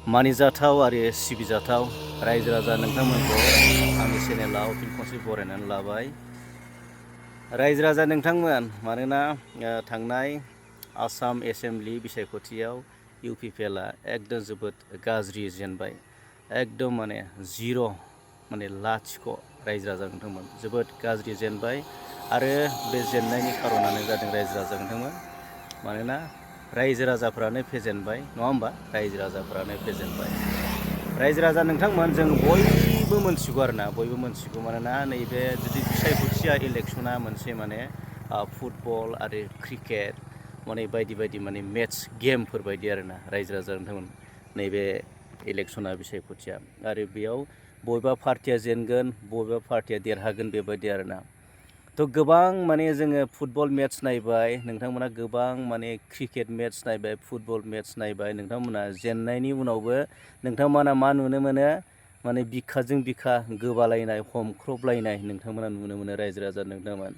मानिजाथाव आरो सिबिजाथाव रायजो राजा नोंथांमोनखौ आंनि चेनेलाव फिन खनसे बरायनानै लाबाय। रायजो राजा नोंथांमोन, मानोना थांनाय आसाम एसेम्बलि बिसायख'थियाव UPPLआ एकदम जोबोद गाज्रि जेनबाय, एकदम माने जिर' माने लाथिख' रायजो राजा नोंथांमोन जोबोद गाज्रि जेनबाय। आरो बे जेननायनि खारनानो जादों रायजो राजा नोंथांमोन, मानोना रायजो राजाफ्रानो फेजेनबाय, नङा होमबा? रायजो राजाफ्रानो फेजेनबाय। रायजो राजा नोंथांमोन, जों बयबो मोनथिगौ आरोना, बयबो मोनथिगौ, मानोना नैबे जुदि बिसायख'थिया इलेक्सना मोनसे माने फुटबल आरो क्रिकेट माने बायदि बायदि माने मेट्स गेमफोर बायदि आरोना रायजो राजा नोंथांमोन, नैबे इलेक्सना बिसायख'थिया। आरो बेयाव बबेबा पार्टिया जेनगोन, बबेबा पार्टिया देरहागोन, बेबायदि आरोना। थ' गोबां माने जोङो फुटबल मेट्स नायबाय, नोंथांमोना गोबां माने क्रिकेट मेट्स नायबाय, फुटबल मेट्स नायबाय, नोंथांमोना जेननायनि उनावबो नोंथांमोना मा नुनो मोनो? माने बिखाजों बिखा गोबालायनाय, हमख्रबलायनाय नोंथांमोना नुनो मोनो रायजो राजा नोंथांमोन।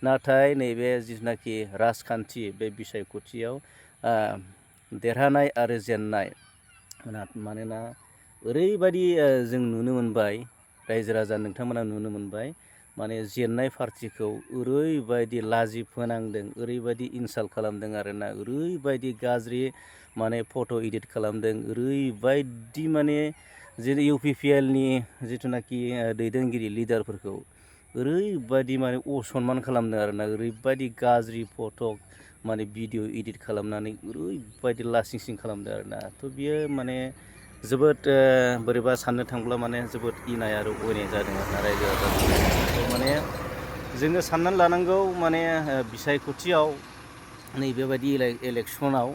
नाथाय नैबे जिथुनाखि राजखान्थि, बे बिसायख'थियाव देरहानाय आरो जेननाय, मानोना ओरैबायदि जों नुनो मोनबाय, रायजो राजा नोंथांमोना नुनो मोनबाय, माने जेननाय पार्टिखौ ओरैबायदि लाजि फोनांदों, ओरैबायदि इनसाल्ट खालामदों आरोना, ओरैबायदि गाज्रि माने फट' इडिट खालामदों, ओरैबायदि माने जेरै UPPLनि जिथुनाखि दैदेनगिरि लिडारफोरखौ ओरैबायदि माने असनमान खालामदों आरोना, ओरैबायदि गाज्रि फट' माने भिडिअ इडिट खालामनानै ओरैबायदि लासिं सिं खालामदों आरोना। थ' बियो माने जोबोद बोरैबा साननो थांब्ला माने जोबोद इनाय आरो अयनाय जादों आरोना रायजो राजा। माने जोङो साननानै लानांगौ, माने बिसायख'थियाव नैबेबायदि इलेक्सनाव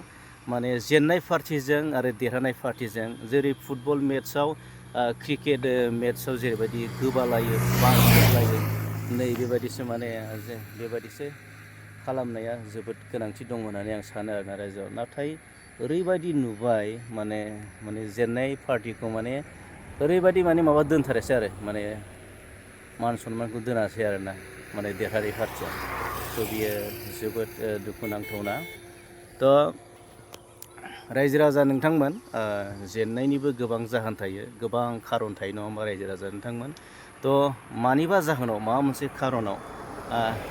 माने जेननाय पार्टिजों आरो देरहानाय पार्टिजों जेरै फुटबल मेट्सआव क्रिकेट मेट्सआव जेरैबायदि गोबालायो, बांलायो, नै बेबायदिसो माने बेबायदिसो खालामनाया जोबोद गोनांथि दं होननानै आं सानो आरोना रायजोआव। नाथाय ओरैबायदि नुबाय, माने जेननाय पार्टिखौ माने ओरैबायदि माने माबा दोनथारासै आरो, माने मान सनमानखौ दोनासै आरोना, माने देरहानाय पार्टिया। थ' बियो जोबोद दुखुनांथावना। थ' रायजो राजा नोंथांमोन, जेननायनिबो गोबां जाहोन थायो, गोबां खारन थायो, नङा होमबा रायजो राजा नोंथांमोन? थ' मानिबा जाहोनाव, माबा मोनसे खारनाव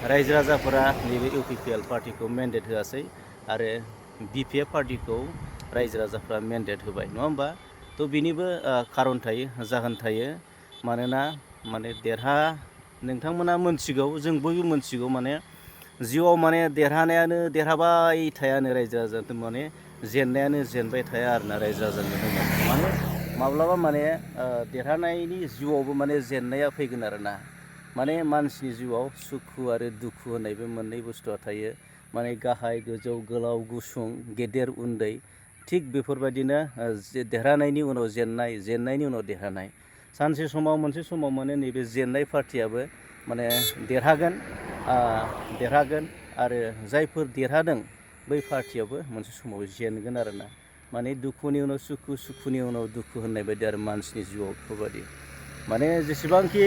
रायजो राजाफोरा नैबे UPPL पार्टिखौ मेन्डेट होआसै आरो BPF पार्टिखौ रायजो राजाफ्रा मेन्डेट होबाय, नङा होमबा? थ' बिनिबो खारन थायो, जाहोन थायो, मानोना माने नोंथांमोना मोनथिगौ, जों बयबो मोनथिगौ, माने जिउआव माने देरहानायानो देरहाबाय थायानो रायजो राजा, माने जेननायानो जेनबाय थाया आरोना रायजो राजा नोंथांमोन। माने माब्लाबा माने देरहानायनि जिउआवबो माने जेननाया फैगोन आरोना। माने मानसिनि जिउआव सुखु आरो दुखु होननायबो मोननै बुस्थुआ थायो, माने गाहाय गोजौ, गोलाव गुसुं, गेदेर उन्दै। थिग बेफोरबायदिनो देरहानायनि उनाव जेननाय, जेननायनि उनाव देरहानाय। सानसे समाव, मोनसे समाव माने नैबे जेननाय पार्टियाबो माने देरहागोन आरो जायफोर देरहादों बै पार्टियाबो मोनसे समाव जेनगोन आरोना। माने दुखुनि उनाव सुखु, सुखुनि उनाव दुखु होननाय बायदि आरो मानसिनि जिउआव बेफोरबायदि। माने जेसेबांखि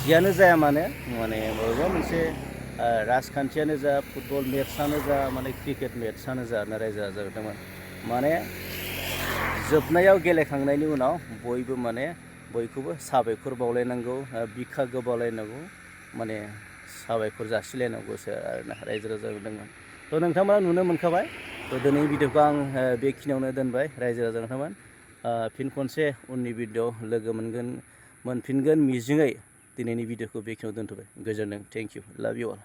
जियानो जाया मानो, माने बबेबा मोनसे राजखान्थियानो जा, फुटबल मेट्सआनो जा, माने क्रिकेट मेट्सआनो जा ना रायजो राजा नोंथांमोन, माने जोबनायाव गेलेखांनायनि उनाव बयबो माने बयखौबो साबायखर बावलायनांगौ, बिखा गोबालायनांगौ, माने साबायखर जासिलायनांगौसो आरोना रायजो राजा नोंथांमोन। थ' नोंथांमोना नुनो मोनखाबाय। थ' दिनैनि भिडिअखौ आं बेखिनियावनो दोनबाय रायजो राजा नोंथांमोन। फिन खनसे उननि भिडिअ लोगो मोनफिनगोन मिजिङै दिनैनि भिडिअखौ बेखिनियाव दोनथ'बाय। गोजोनथों, थेंक इउ, लाभ इउ अल।